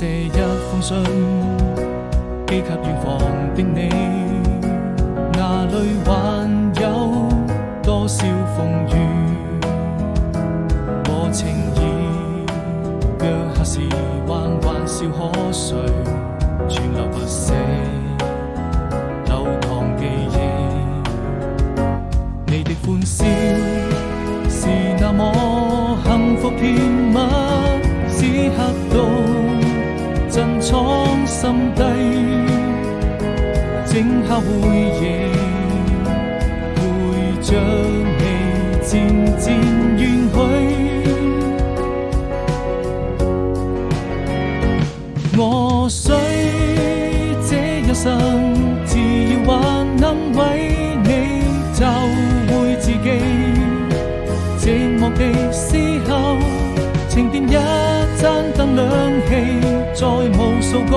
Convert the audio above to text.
寫一封信，寄給遠方的你，哪裏還有多少風雨和情意？若下時還玩笑可睡，存留不捨流淌記憶。你的歡笑是那麼幸福甜蜜，此刻都珍藏心底，靜下回憶，陪着你漸漸遠去。我需這一生，只要還能為你找回自己。寂寞的時候，請點一盞燈亮起，在無數個